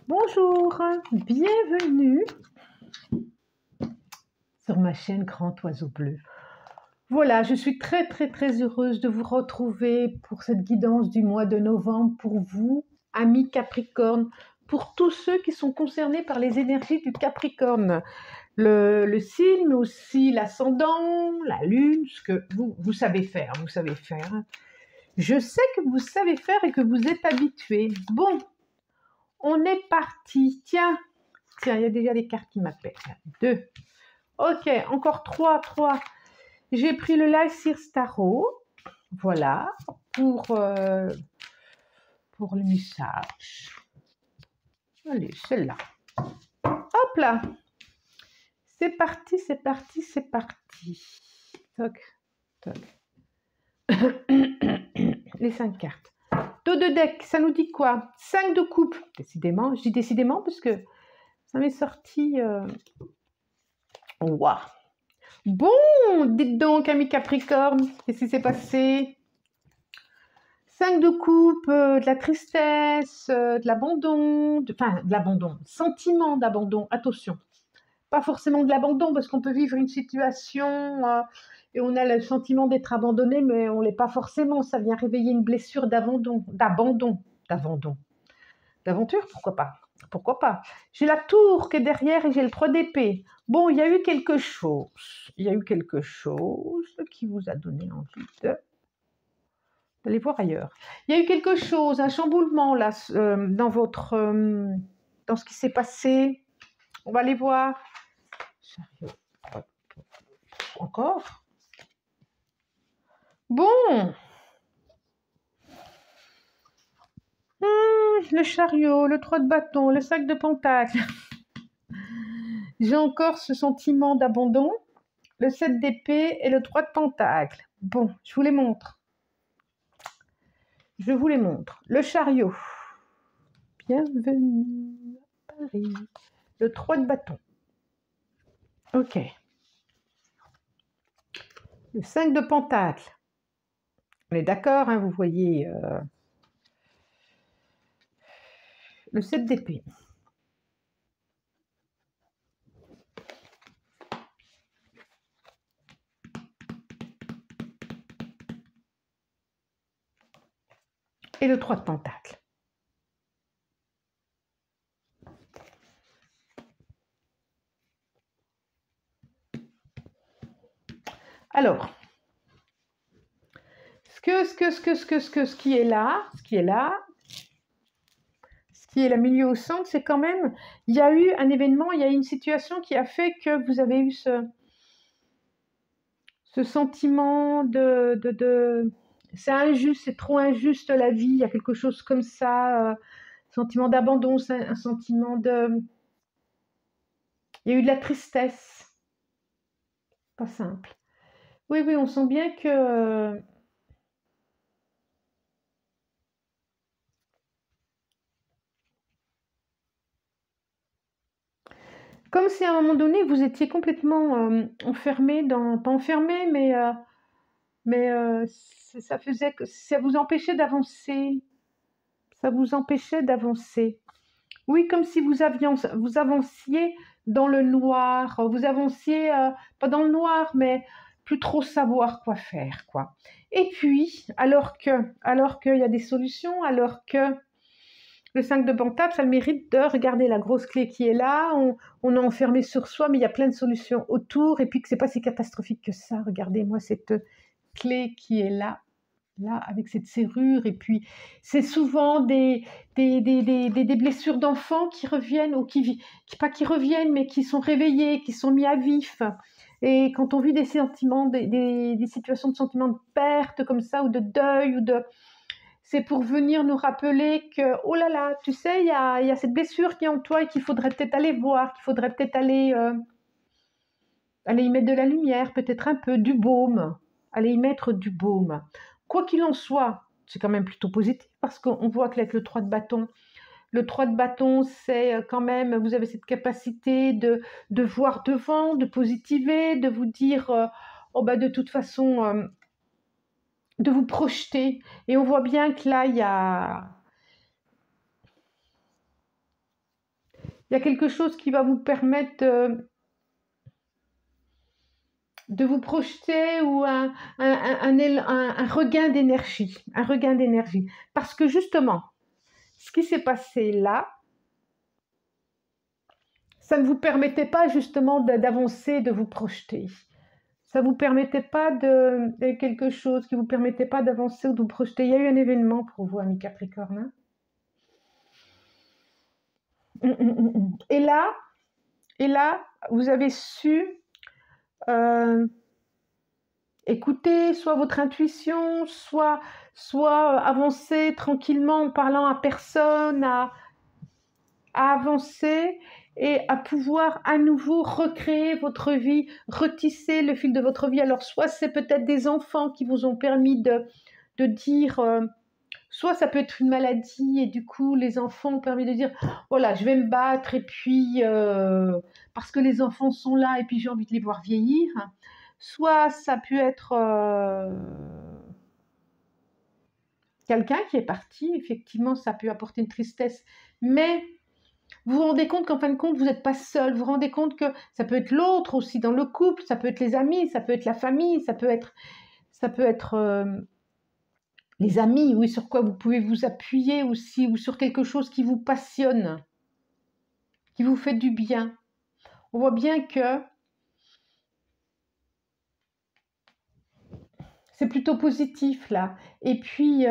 Bonjour, bienvenue sur ma chaîne Grand Oiseau Bleu. Voilà, je suis très heureuse de vous retrouver pour cette guidance du mois de novembre pour vous, amis Capricorne, pour tous ceux qui sont concernés par les énergies du Capricorne, le signe, mais aussi l'ascendant, la lune, ce que vous savez faire, Je sais que vous savez faire et que vous êtes habitués. Bon, on est parti. Tiens, il y a déjà des cartes qui m'appellent. 2. Ok, encore 3. J'ai pris le Lycir Tarot. Voilà, pour le message. Allez, celle-là. Hop là. C'est parti. Toc. Les 5 cartes. Dos de deck, ça nous dit quoi? 5 de coupe. Décidément, je dis décidément parce que ça m'est sorti... Waouh. Bon, dites donc, amis Capricorne, qu'est-ce qui s'est passé? 5 de coupe, de la tristesse, de l'abandon, de l'abandon, sentiment d'abandon, attention. Pas forcément de l'abandon, parce qu'on peut vivre une situation et on a le sentiment d'être abandonné, mais on ne l'est pas forcément. Ça vient réveiller une blessure d'aventure, pourquoi pas. J'ai la tour qui est derrière et j'ai le 3 d'épée. Bon, il y a eu quelque chose qui vous a donné envie d'aller voir ailleurs. Il y a eu quelque chose, un chamboulement là, dans ce qui s'est passé. On va aller voir. Encore. Bon. Le chariot, le 3 de bâton, le 5 de pentacle. J'ai encore ce sentiment d'abandon, le 7 d'épée et le 3 de pentacle. Bon, je vous les montre. Le chariot. Bienvenue à Paris. Le 3 de bâton. Ok. Le 5 de pentacle. On est d'accord, hein, vous voyez. Le 7 d'épée. Et le 3 de pentacle. Alors, ce qui est là, ce qui est le milieu au centre, c'est quand même, il y a eu un événement, il y a eu une situation qui a fait que vous avez eu ce sentiment de c'est injuste, c'est trop injuste la vie, il y a quelque chose comme ça, sentiment d'abandon, c'est un sentiment il y a eu de la tristesse, pas simple. Oui, on sent bien que comme si à un moment donné vous étiez complètement enfermé pas enfermé, mais ça faisait que ça vous empêchait d'avancer. Oui, comme si vous avanciez dans le noir, vous avanciez pas dans le noir, mais plus trop savoir quoi faire, quoi. Et puis, alors qu'il y a des solutions, alors que le 5 de pentacle, ça le mérite de regarder la grosse clé qui est là, on est enfermé sur soi, mais il y a plein de solutions autour, et puis que c'est pas si catastrophique que ça. Regardez-moi cette clé qui est là, avec cette serrure, et puis c'est souvent des blessures d'enfants qui reviennent, ou pas qui reviennent, mais qui sont réveillées, qui sont mis à vif. Et quand on vit des sentiments, des situations de sentiments de perte comme ça, ou de deuil, c'est pour venir nous rappeler que, oh là là, tu sais, il y a cette blessure qui est en toi et qu'il faudrait peut-être aller voir, qu'il faudrait peut-être aller y mettre de la lumière, peut-être un peu, du baume, aller y mettre du baume. Quoi qu'il en soit, c'est quand même plutôt positif parce qu'on voit qu'avec le 3 de bâton, c'est quand même, vous avez cette capacité de voir devant, de positiver, de vous dire, oh bah de toute façon, de vous projeter. Et on voit bien que là, il y a Il y a quelque chose qui va vous permettre de vous projeter ou un regain d'énergie. Un regain d'énergie. Parce que justement, ce qui s'est passé là, ça ne vous permettait pas justement d'avancer, de vous projeter. Ça ne vous permettait pas de quelque chose qui ne vous permettait pas d'avancer ou de vous projeter. Il y a eu un événement pour vous, amis Capricorne. Et là, vous avez su écouter soit votre intuition, soit avancer tranquillement en parlant à personne, à avancer et à pouvoir à nouveau recréer votre vie, retisser le fil de votre vie. Alors soit c'est peut-être des enfants qui vous ont permis de dire, soit ça peut être une maladie et du coup les enfants ont permis de dire, voilà, je vais me battre et puis parce que les enfants sont là et puis j'ai envie de les voir vieillir. Soit ça peut être quelqu'un qui est parti, effectivement ça peut apporter une tristesse, mais vous vous rendez compte qu'en fin de compte, vous n'êtes pas seul. Vous vous rendez compte que ça peut être l'autre aussi dans le couple, ça peut être les amis, ça peut être la famille, ça peut être les amis, oui, sur quoi vous pouvez vous appuyer aussi, ou sur quelque chose qui vous passionne, qui vous fait du bien. On voit bien que c'est plutôt positif là. Et puis,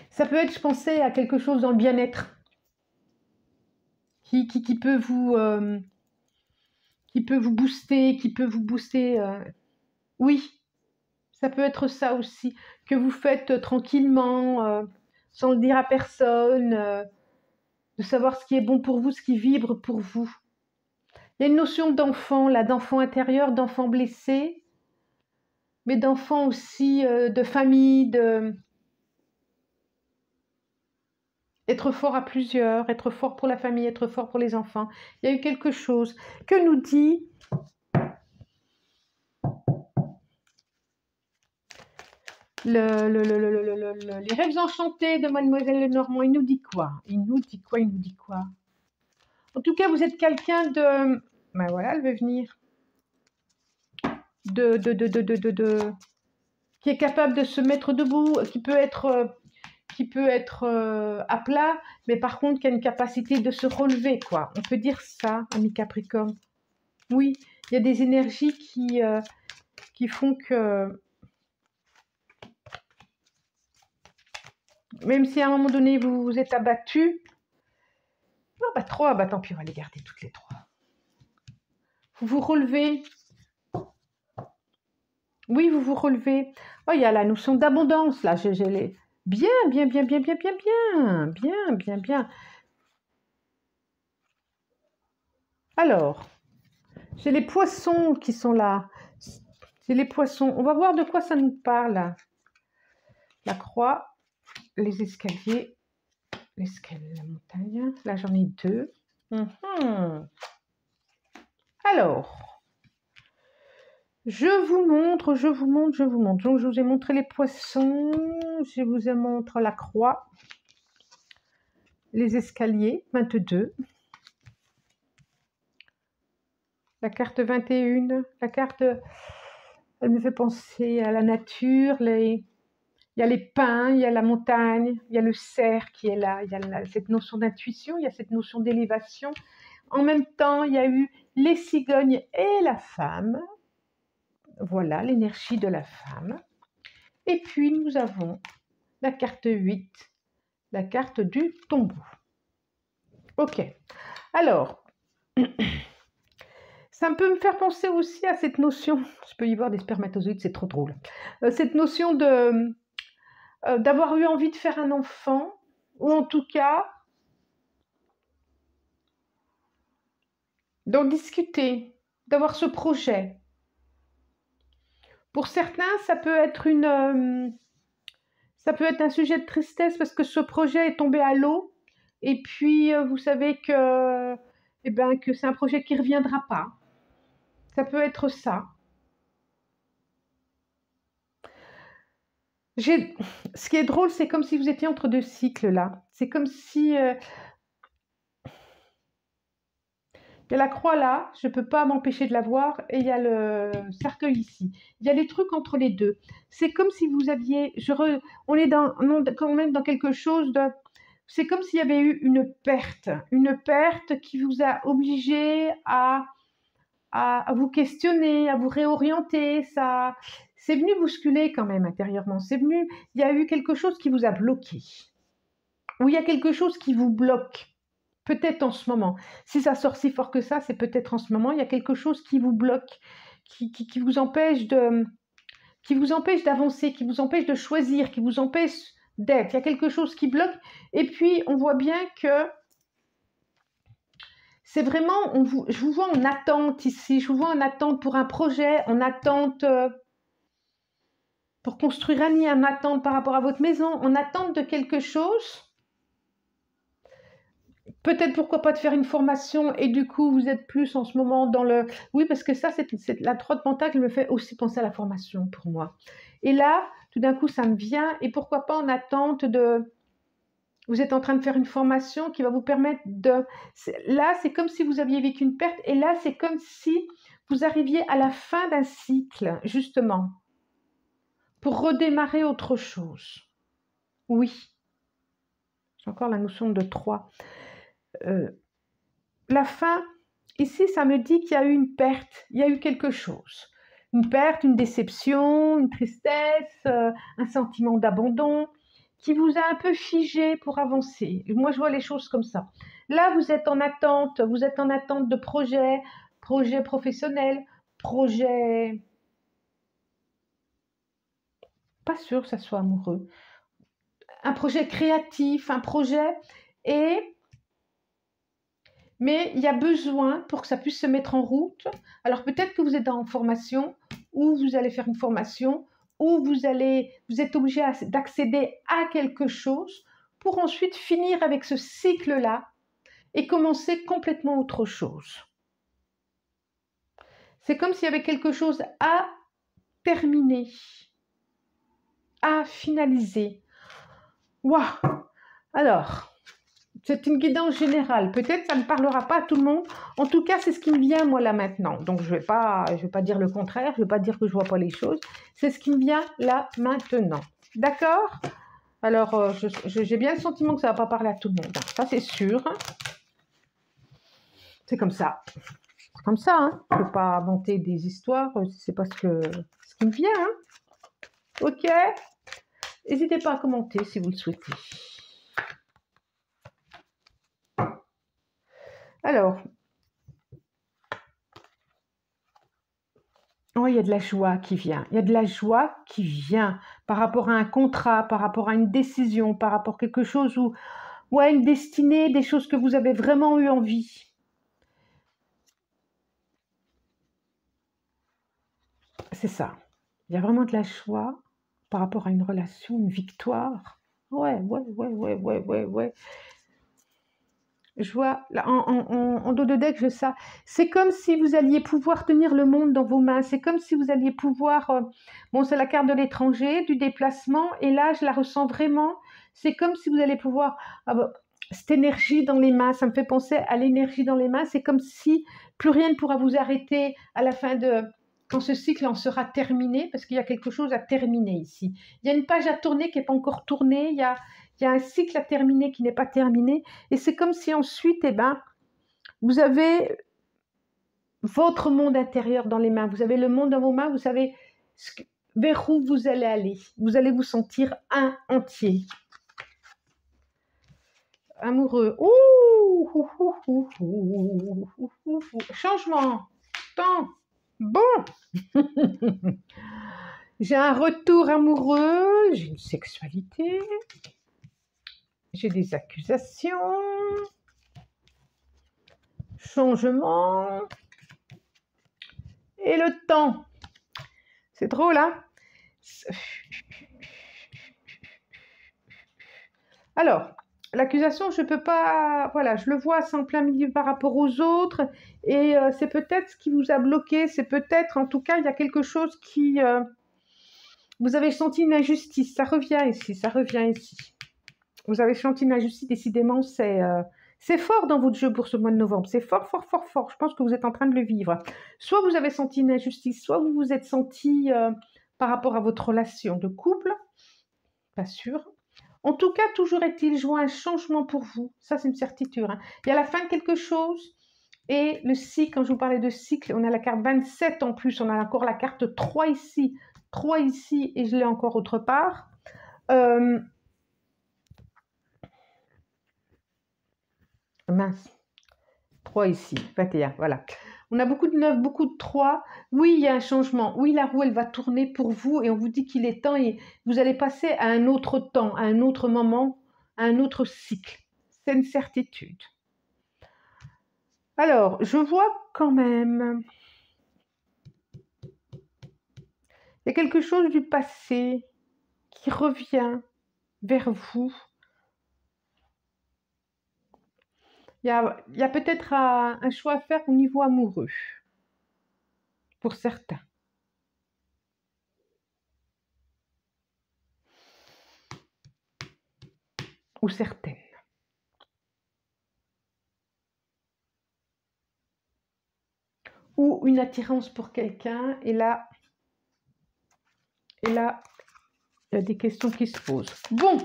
ça peut être, je pensais, à quelque chose dans le bien-être qui peut vous booster, qui peut vous booster. Oui, ça peut être ça aussi, que vous faites tranquillement, sans le dire à personne, de savoir ce qui est bon pour vous, ce qui vibre pour vous. Il y a une notion d'enfant, là, d'enfant intérieur, d'enfant blessé, mais d'enfant aussi, de famille, être fort à plusieurs, être fort pour la famille, être fort pour les enfants. Il y a eu quelque chose que nous dit les rêves enchantés de Mademoiselle Lenormand. Il nous dit quoi? Il nous dit quoi? Il nous dit quoi? En tout cas, vous êtes quelqu'un de... Ben voilà, elle veut venir. Qui est capable de se mettre debout, qui peut être à plat, mais par contre qui a une capacité de se relever, quoi. On peut dire ça, ami Capricorne. Oui, il y a des énergies qui font que... Même si à un moment donné, vous vous êtes abattu, non, bah 3, bah tant pis, on va les garder toutes les 3. Vous vous relevez. Oui, vous vous relevez. Oh, il y a la notion d'abondance, là. J'ai les... Bien, bien, bien, bien, bien, bien, bien, bien, bien, bien. Alors, j'ai les poissons qui sont là. C'est les poissons. On va voir de quoi ça nous parle. La croix, les escaliers, l'escalier, la montagne. Là, j'en ai 2. Alors, je vous montre. Donc, je vous ai montré les poissons. Je vous ai montré la croix. Les escaliers, 22. La carte 21. La carte, elle me fait penser à la nature. Il y a les pins, il y a la montagne, il y a le cerf qui est là. Il y a cette notion d'intuition, il y a cette notion d'élévation. En même temps, il y a eu les cigognes et la femme. Voilà, l'énergie de la femme. Et puis, nous avons la carte 8, la carte du tombeau. Ok. Alors, ça peut me faire penser aussi à cette notion, je peux y voir des spermatozoïdes, c'est trop drôle, cette notion d'avoir eu envie de faire un enfant, ou en tout cas, d'en discuter, d'avoir ce projet. Pour certains, ça peut être un sujet de tristesse parce que ce projet est tombé à l'eau, et puis vous savez que, que c'est un projet qui ne reviendra pas. Ça peut être ça. Ce qui est drôle, c'est comme si vous étiez entre deux cycles là. C'est comme si... il y a la croix là, je ne peux pas m'empêcher de la voir, et il y a le cercueil ici. Il y a des trucs entre les deux. C'est comme si vous aviez... on est quand même dans quelque chose de... C'est comme s'il y avait eu une perte qui vous a obligé à vous questionner, à vous réorienter. Ça, c'est venu bousculer quand même intérieurement. Il y a eu quelque chose qui vous a bloqué. Ou il y a quelque chose qui vous bloque. Peut-être en ce moment. Si ça sort si fort que ça, c'est peut-être en ce moment. Il y a quelque chose qui vous bloque, qui vous empêche d'avancer, qui vous empêche de choisir, qui vous empêche d'être. Il y a quelque chose qui bloque. Et puis, on voit bien que c'est vraiment, je vous vois en attente ici. Je vous vois en attente pour un projet, en attente pour construire un nid, en attente par rapport à votre maison, en attente de quelque chose. Peut-être pourquoi pas de faire une formation et du coup vous êtes plus en ce moment dans le... Oui, parce que ça, c'est la 3 de Pentacle me fait aussi penser à la formation pour moi. Et là, tout d'un coup, ça me vient et pourquoi pas en attente de... Vous êtes en train de faire une formation qui va vous permettre de... Là, c'est comme si vous aviez vécu une perte et là, c'est comme si vous arriviez à la fin d'un cycle, justement, pour redémarrer autre chose. Oui. J'ai encore la notion de 3. La fin, ici, ça me dit qu'il y a eu une perte, il y a eu quelque chose. Une perte, une déception, une tristesse, un sentiment d'abandon qui vous a un peu figé pour avancer. Moi, je vois les choses comme ça. Là, vous êtes en attente de projets professionnels, projets... Pas sûr que ça soit amoureux. Un projet créatif, un projet... Mais il y a besoin pour que ça puisse se mettre en route. Alors peut-être que vous êtes en formation, ou vous allez faire une formation, ou vous êtes obligé d'accéder à quelque chose pour ensuite finir avec ce cycle-là et commencer complètement autre chose. C'est comme s'il y avait quelque chose à terminer, à finaliser. Waouh! Alors... C'est une guidance générale. Peut-être ça ne parlera pas à tout le monde. En tout cas, c'est ce qui me vient moi là maintenant. Donc je vais pas dire le contraire. Je vais pas dire que je vois pas les choses. C'est ce qui me vient là maintenant. D'accord? Alors j'ai bien le sentiment que ça va pas parler à tout le monde. Ça c'est sûr. C'est comme ça. C'est comme ça. Hein. Je ne peux pas inventer des histoires. C'est pas ce qui me vient. Hein. Ok. N'hésitez pas à commenter si vous le souhaitez. Alors, oh, il y a de la joie qui vient. Il y a de la joie qui vient par rapport à un contrat, par rapport à une décision, par rapport à quelque chose ou à une destinée, des choses que vous avez vraiment eu envie. C'est ça. Il y a vraiment de la joie par rapport à une relation, une victoire. Ouais. Je vois, là, en dos de deck, je ça. C'est comme si vous alliez pouvoir tenir le monde dans vos mains. C'est comme si vous alliez pouvoir... bon, c'est la carte de l'étranger, du déplacement. Et là, je la ressens vraiment. C'est comme si vous allez pouvoir... cette énergie dans les mains, ça me fait penser à l'énergie dans les mains. C'est comme si plus rien ne pourra vous arrêter à la fin de... Quand ce cycle en sera terminé, parce qu'il y a quelque chose à terminer ici. Il y a une page à tourner qui n'est pas encore tournée. Il y a un cycle à terminer qui n'est pas terminé. Et c'est comme si ensuite, vous avez votre monde intérieur dans les mains. Vous avez le monde dans vos mains. Vous savez vers où vous allez aller. Vous allez vous sentir un entier. Amoureux. Changement. Temps. Bon. J'ai un retour amoureux. J'ai une sexualité. J'ai des accusations, changement et le temps. C'est drôle, hein? Alors, l'accusation, je ne peux pas... Voilà, je le vois, c'est en plein milieu par rapport aux autres. Et c'est peut-être ce qui vous a bloqué. C'est peut-être, en tout cas, il y a quelque chose qui... vous avez senti une injustice. Ça revient ici, ça revient ici. Vous avez senti une injustice, décidément, c'est fort dans votre jeu pour ce mois de novembre. C'est fort, fort, fort, fort. Je pense que vous êtes en train de le vivre. Soit vous avez senti une injustice, soit vous vous êtes senti par rapport à votre relation de couple, pas sûr. En tout cas, toujours est-il, je vois un changement pour vous. Ça, c'est une certitude. Hein. Il y a la fin de quelque chose. Et le cycle, quand je vous parlais de cycle, on a la carte 27 en plus. On a encore la carte 3 ici. 3 ici et je l'ai encore autre part. Mince. 3 ici. 21, voilà. On a beaucoup de 9, beaucoup de 3. Oui, il y a un changement. Oui, la roue, elle va tourner pour vous et on vous dit qu'il est temps et vous allez passer à un autre temps, à un autre moment, à un autre cycle. C'est une certitude. Alors, je vois quand même... Il y a quelque chose du passé qui revient vers vous. Il y a peut-être un choix à faire au niveau amoureux, pour certains. Ou certaines. Ou une attirance pour quelqu'un, et là, il y a des questions qui se posent. Bon,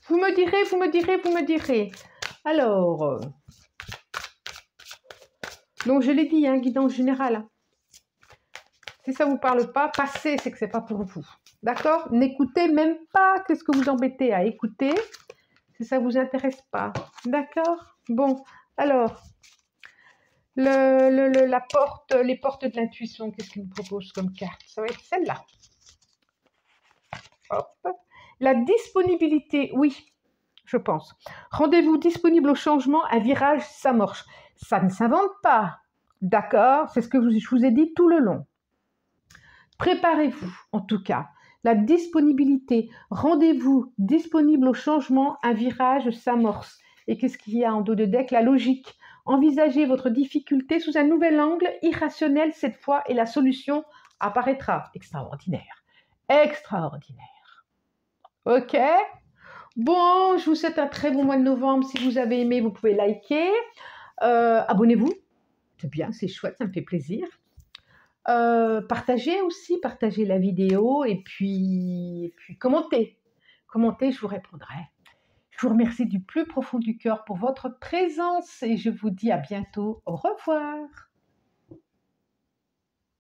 vous me direz, vous me direz, vous me direz. Alors, donc je l'ai dit, hein, guidance générale. Si ça ne vous parle pas, passez, c'est que ce n'est pas pour vous. D'accord? N'écoutez même pas, qu'est-ce que vous embêtez à écouter si ça ne vous intéresse pas. D'accord? Bon, alors, les portes de l'intuition, qu'est-ce qu'il me propose comme carte? Ça va être celle-là. Hop. La disponibilité, oui, je pense. Rendez-vous disponible au changement, un virage s'amorce. Ça ne s'invente pas, d'accord? C'est ce que je vous ai dit tout le long. Préparez-vous, en tout cas. La disponibilité, rendez-vous disponible au changement, un virage s'amorce. Et qu'est-ce qu'il y a en dos de deck? La logique. Envisagez votre difficulté sous un nouvel angle, irrationnel cette fois, et la solution apparaîtra. Extraordinaire. Extraordinaire. Ok? Bon, je vous souhaite un très bon mois de novembre. Si vous avez aimé, vous pouvez liker. Abonnez-vous. C'est bien, c'est chouette, ça me fait plaisir. Partagez aussi, partagez la vidéo et puis commentez. Commentez, je vous répondrai. Je vous remercie du plus profond du cœur pour votre présence et je vous dis à bientôt. Au revoir.